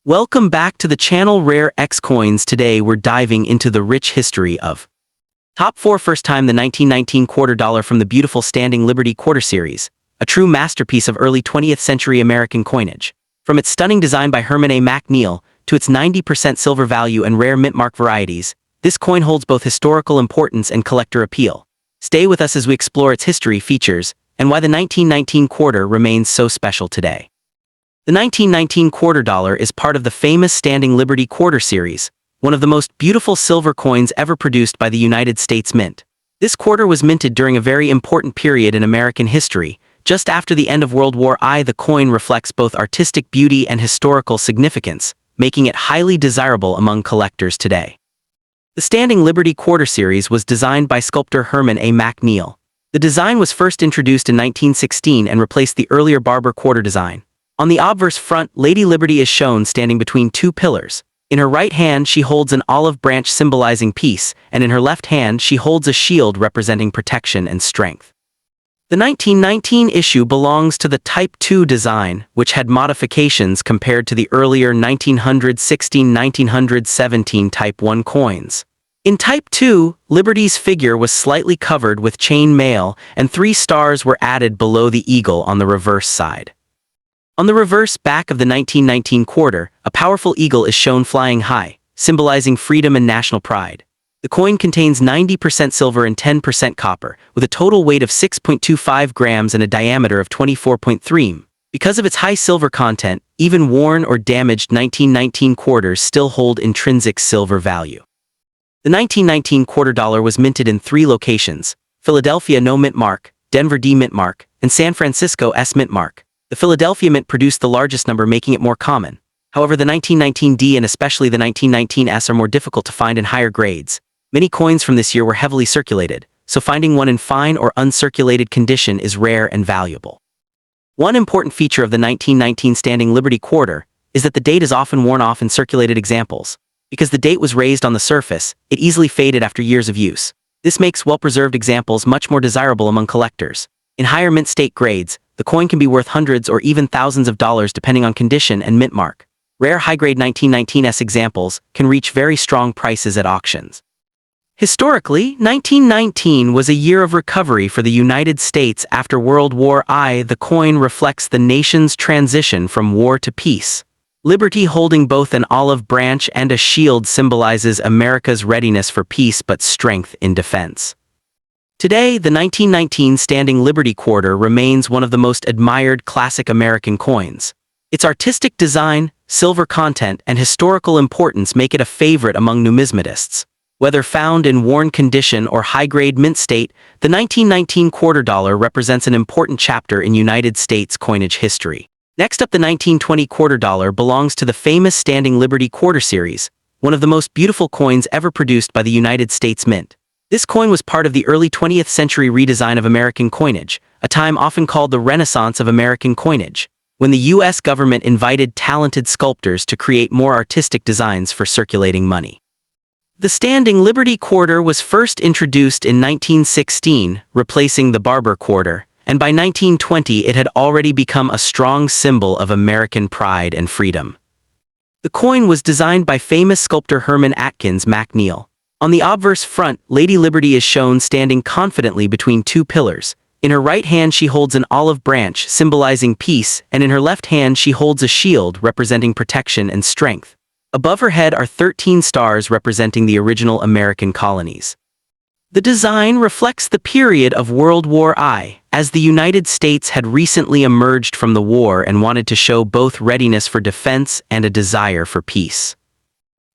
Welcome back to the channel Rare X Coins. Today we're diving into the rich history of Top 4. First time, the 1919 quarter dollar from the beautiful Standing Liberty Quarter Series, a true masterpiece of early 20th century American coinage. From its stunning design by Herman A. McNeil to its 90% silver value and rare mint mark varieties, this coin holds both historical importance and collector appeal. Stay with us as we explore its history, features, and why the 1919 quarter remains so special today. The 1919 quarter dollar is part of the famous Standing Liberty Quarter Series, one of the most beautiful silver coins ever produced by the United States Mint. This quarter was minted during a very important period in American history. Just after the end of World War I, the coin reflects both artistic beauty and historical significance, making it highly desirable among collectors today. The Standing Liberty Quarter Series was designed by sculptor Herman A. McNeil. The design was first introduced in 1916 and replaced the earlier barber quarter design. On the obverse front, Lady Liberty is shown standing between two pillars. In her right hand she holds an olive branch symbolizing peace, and in her left hand she holds a shield representing protection and strength. The 1919 issue belongs to the Type II design, which had modifications compared to the earlier 1916-1917 Type I coins. In Type II, Liberty's figure was slightly covered with chain mail, and 3 stars were added below the eagle on the reverse side. On the reverse back of the 1919 quarter, a powerful eagle is shown flying high, symbolizing freedom and national pride. The coin contains 90% silver and 10% copper, with a total weight of 6.25 grams and a diameter of 24.3 m. Because of its high silver content, even worn or damaged 1919 quarters still hold intrinsic silver value. The 1919 quarter dollar was minted in 3 locations: Philadelphia No Mint Mark, Denver D Mint Mark, and San Francisco S Mint Mark. The Philadelphia Mint produced the largest number, making it more common. However, the 1919 D and especially the 1919 S are more difficult to find in higher grades. Many coins from this year were heavily circulated, so finding one in fine or uncirculated condition is rare and valuable. One important feature of the 1919 Standing Liberty Quarter is that the date is often worn off in circulated examples. Because the date was raised on the surface, it easily faded after years of use. This makes well-preserved examples much more desirable among collectors. In higher mint state grades, the coin can be worth hundreds or even thousands of dollars depending on condition and mint mark. Rare high-grade 1919s examples can reach very strong prices at auctions. Historically, 1919 was a year of recovery for the United States after World War I. The coin reflects the nation's transition from war to peace. Liberty, holding both an olive branch and a shield, symbolizes America's readiness for peace but strength in defense. Today, the 1919 Standing Liberty Quarter remains one of the most admired classic American coins. Its artistic design, silver content, and historical importance make it a favorite among numismatists. Whether found in worn condition or high-grade mint state, the 1919 quarter dollar represents an important chapter in United States coinage history. Next up, the 1920 quarter dollar belongs to the famous Standing Liberty Quarter Series, one of the most beautiful coins ever produced by the United States Mint. This coin was part of the early 20th century redesign of American coinage, a time often called the Renaissance of American coinage, when the U.S. government invited talented sculptors to create more artistic designs for circulating money. The Standing Liberty Quarter was first introduced in 1916, replacing the barber quarter, and by 1920 it had already become a strong symbol of American pride and freedom. The coin was designed by famous sculptor Herman Atkins McNeil. On the obverse front, Lady Liberty is shown standing confidently between 2 pillars. In her right hand she holds an olive branch symbolizing peace, and in her left hand she holds a shield representing protection and strength. Above her head are 13 stars representing the original American colonies. The design reflects the period of World War I, as the United States had recently emerged from the war and wanted to show both readiness for defense and a desire for peace.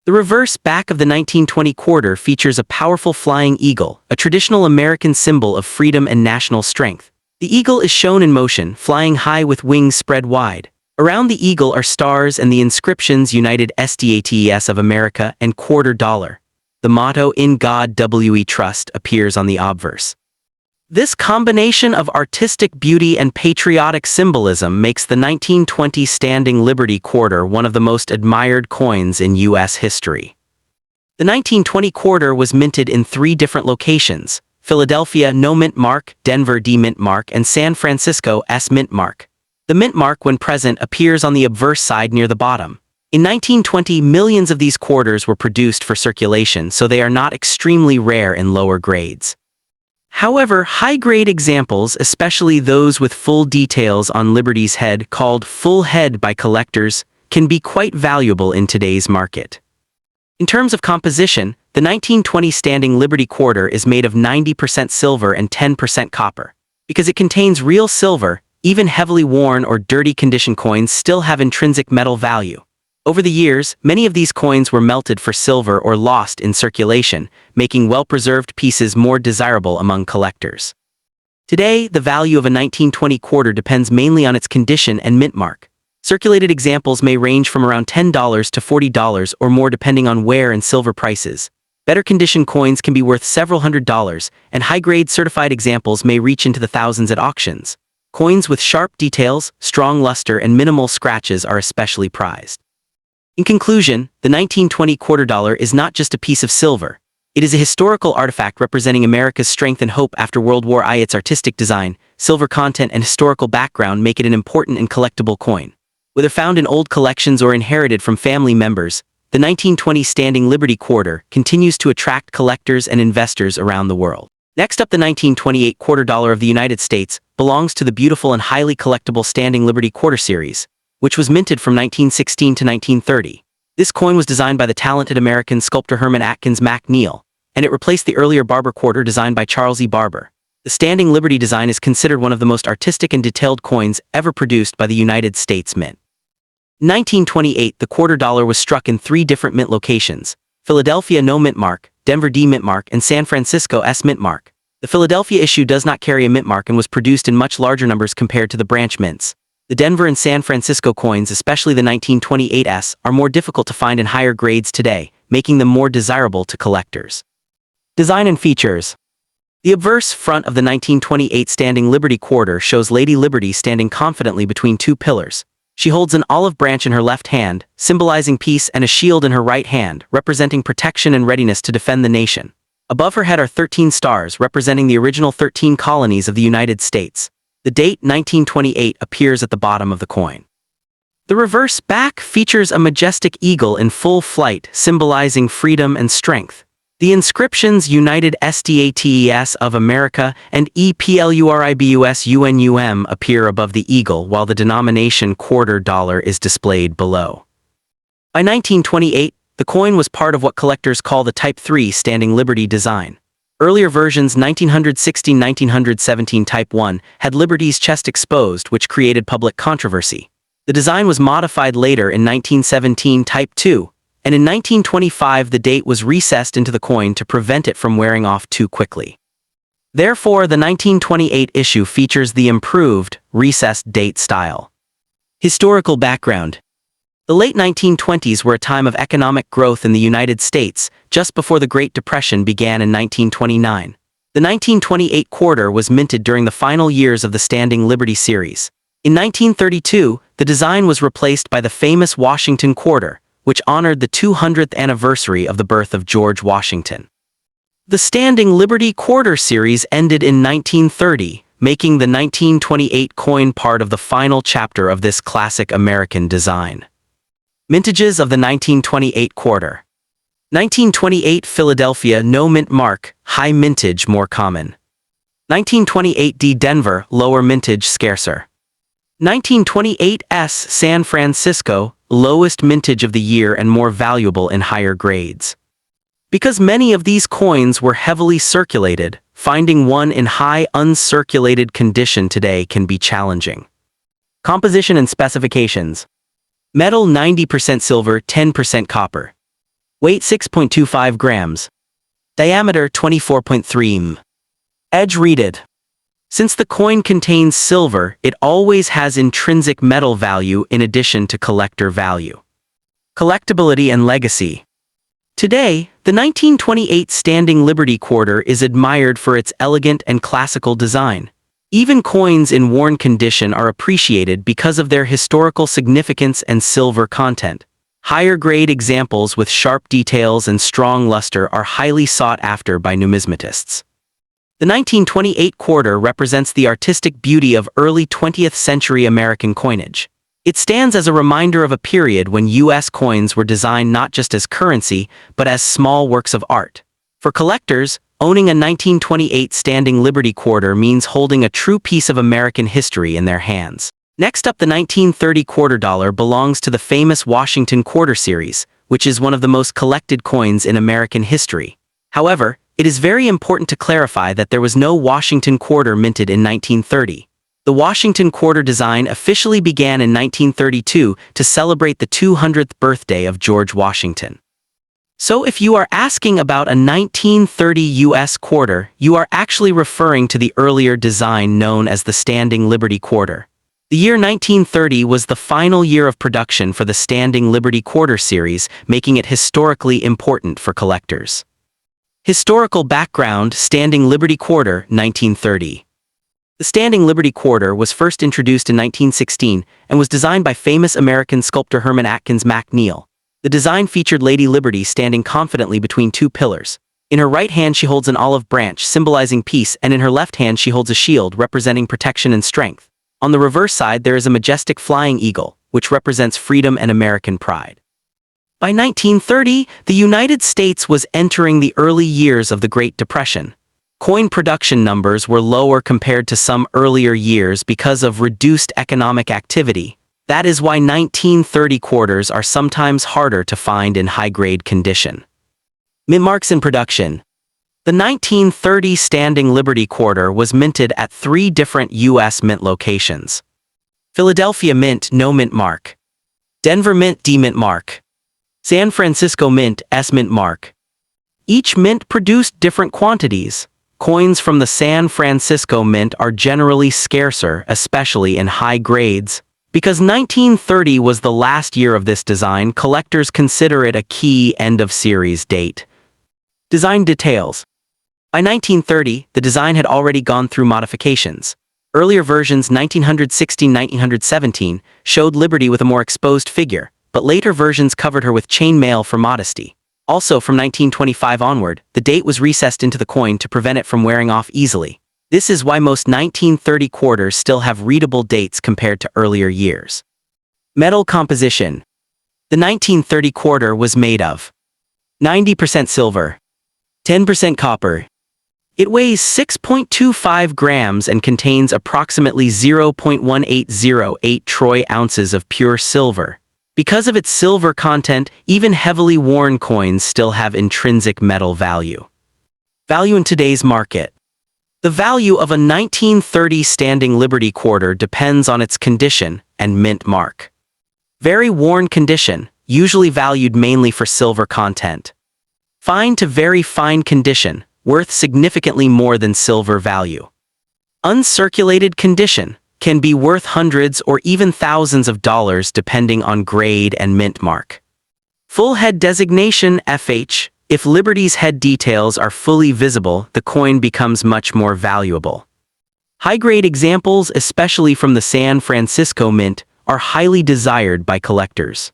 The reverse back of the 1920 quarter features a powerful flying eagle, a traditional American symbol of freedom and national strength. The eagle is shown in motion, flying high with wings spread wide. Around the eagle are stars and the inscriptions United States of America and quarter dollar. The motto "In God We Trust" appears on the obverse. This combination of artistic beauty and patriotic symbolism makes the 1920 Standing Liberty Quarter one of the most admired coins in U.S. history. The 1920 quarter was minted in 3 different locations: Philadelphia No Mint Mark, Denver D Mint Mark, and San Francisco S Mint Mark. The mint mark, when present, appears on the obverse side near the bottom. In 1920, millions of these quarters were produced for circulation, so they are not extremely rare in lower grades. However, high-grade examples, especially those with full details on Liberty's head called full head by collectors, can be quite valuable in today's market. In terms of composition, the 1920 Standing Liberty quarter is made of 90% silver and 10% copper. Because it contains real silver, even heavily worn or dirty condition coins still have intrinsic metal value. Over the years, many of these coins were melted for silver or lost in circulation, making well-preserved pieces more desirable among collectors. Today, the value of a 1920 quarter depends mainly on its condition and mint mark. Circulated examples may range from around $10 to $40 or more depending on wear and silver prices. Better condition coins can be worth several $100s, and high-grade certified examples may reach into the thousands at auctions. Coins with sharp details, strong luster, and minimal scratches are especially prized. In conclusion, the 1920 quarter dollar is not just a piece of silver. It is a historical artifact representing America's strength and hope after World War I. Its artistic design, silver content, and historical background make it an important and collectible coin. Whether found in old collections or inherited from family members, the 1920 Standing Liberty quarter continues to attract collectors and investors around the world. Next up, the 1928 quarter dollar of the United States belongs to the beautiful and highly collectible Standing Liberty quarter series, which was minted from 1916 to 1930. This coin was designed by the talented American sculptor Herman Atkins McNeil, and it replaced the earlier Barber quarter designed by Charles E. Barber. The Standing Liberty design is considered one of the most artistic and detailed coins ever produced by the United States Mint. In 1928, the quarter dollar was struck in 3 different mint locations: Philadelphia no mint mark, Denver D mint mark, and San Francisco S mint mark. The Philadelphia issue does not carry a mint mark and was produced in much larger numbers compared to the branch mints. The Denver and San Francisco coins, especially the 1928s, are more difficult to find in higher grades today, making them more desirable to collectors. Design and features. The obverse front of the 1928 Standing Liberty quarter shows Lady Liberty standing confidently between 2 pillars. She holds an olive branch in her left hand, symbolizing peace, and a shield in her right hand, representing protection and readiness to defend the nation. Above her head are 13 stars, representing the original 13 colonies of the United States. The date 1928 appears at the bottom of the coin. The reverse back features a majestic eagle in full flight, symbolizing freedom and strength. The inscriptions United States of America and EPLURIBUS UNUM appear above the eagle, while the denomination quarter dollar is displayed below. By 1928, the coin was part of what collectors call the Type 3 Standing Liberty design. Earlier versions, 1916-1917 Type 1, had Liberty's chest exposed, which created public controversy. The design was modified later in 1917 Type 2, and in 1925 the date was recessed into the coin to prevent it from wearing off too quickly. Therefore, the 1928 issue features the improved, recessed date style. Historical background. The late 1920s were a time of economic growth in the United States, just before the Great Depression began in 1929. The 1928 quarter was minted during the final years of the Standing Liberty series. In 1932, the design was replaced by the famous Washington quarter, which honored the 200th anniversary of the birth of George Washington. The Standing Liberty quarter series ended in 1930, making the 1928 coin part of the final chapter of this classic American design. Mintages of the 1928 quarter. 1928 Philadelphia no mint mark, high mintage more common. 1928 D Denver, lower mintage scarcer. 1928 S San Francisco, lowest mintage of the year and more valuable in higher grades. Because many of these coins were heavily circulated, finding one in high uncirculated condition today can be challenging. Composition and specifications. Metal 90% silver, 10% copper. Weight 6.25 grams. Diameter 24.3 m. Edge reeded. Since the coin contains silver, it always has intrinsic metal value in addition to collector value. Collectability and legacy. Today, the 1928 Standing Liberty quarter is admired for its elegant and classical design. Even coins in worn condition are appreciated because of their historical significance and silver content. Higher-grade examples with sharp details and strong luster are highly sought after by numismatists. The 1928 quarter represents the artistic beauty of early 20th century American coinage. It stands as a reminder of a period when U.S. coins were designed not just as currency, but as small works of art. For collectors, owning a 1928 Standing Liberty Quarter means holding a true piece of American history in their hands. Next up, the 1930 quarter dollar belongs to the famous Washington Quarter series, which is one of the most collected coins in American history. However, it is very important to clarify that there was no Washington Quarter minted in 1930. The Washington Quarter design officially began in 1932 to celebrate the 200th birthday of George Washington. So if you are asking about a 1930 U.S. quarter, you are actually referring to the earlier design known as the Standing Liberty Quarter. The year 1930 was the final year of production for the Standing Liberty Quarter series, making it historically important for collectors. Historical background: Standing Liberty Quarter, 1930. The Standing Liberty Quarter was first introduced in 1916 and was designed by famous American sculptor Herman Atkins McNeil. The design featured Lady Liberty standing confidently between two pillars. In her right hand she holds an olive branch symbolizing peace, and in her left hand she holds a shield representing protection and strength. On the reverse side there is a majestic flying eagle, which represents freedom and American pride. By 1930, the United States was entering the early years of the Great Depression. Coin production numbers were lower compared to some earlier years because of reduced economic activity. That is why 1930 quarters are sometimes harder to find in high-grade condition. Mint marks in production. The 1930 Standing Liberty Quarter was minted at 3 different U.S. mint locations. Philadelphia Mint, no mint mark. Denver Mint, D mint mark. San Francisco Mint, S mint mark. Each mint produced different quantities. Coins from the San Francisco Mint are generally scarcer, especially in high grades. Because 1930 was the last year of this design, collectors consider it a key end-of-series date. Design details. By 1930, the design had already gone through modifications. Earlier versions, 1916-1917, showed Liberty with a more exposed figure, but later versions covered her with chain mail for modesty. Also, from 1925 onward, the date was recessed into the coin to prevent it from wearing off easily. This is why most 1930 quarters still have readable dates compared to earlier years. Metal composition. The 1930 quarter was made of 90% silver, 10% copper. It weighs 6.25 grams and contains approximately 0.1808 troy ounces of pure silver. Because of its silver content, even heavily worn coins still have intrinsic metal value. Value in today's market. The value of a 1930 Standing Liberty Quarter depends on its condition and mint mark. Very worn condition, usually valued mainly for silver content. Fine to very fine condition, worth significantly more than silver value. Uncirculated condition, can be worth hundreds or even thousands of dollars depending on grade and mint mark. Full head designation FH. If Liberty's head details are fully visible, the coin becomes much more valuable. High-grade examples, especially from the San Francisco Mint, are highly desired by collectors.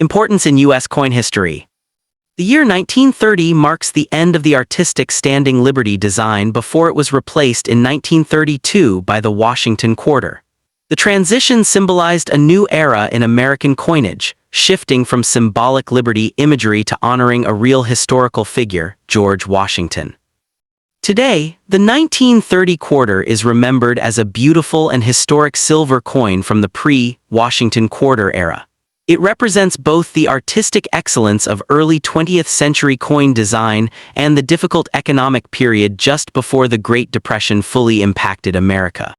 Importance in U.S. coin history. The year 1930 marks the end of the artistic Standing Liberty design before it was replaced in 1932 by the Washington Quarter. The transition symbolized a new era in American coinage, shifting from symbolic liberty imagery to honoring a real historical figure, George Washington. Today, the 1930 quarter is remembered as a beautiful and historic silver coin from the pre-Washington Quarter era. It represents both the artistic excellence of early 20th century coin design and the difficult economic period just before the Great Depression fully impacted America.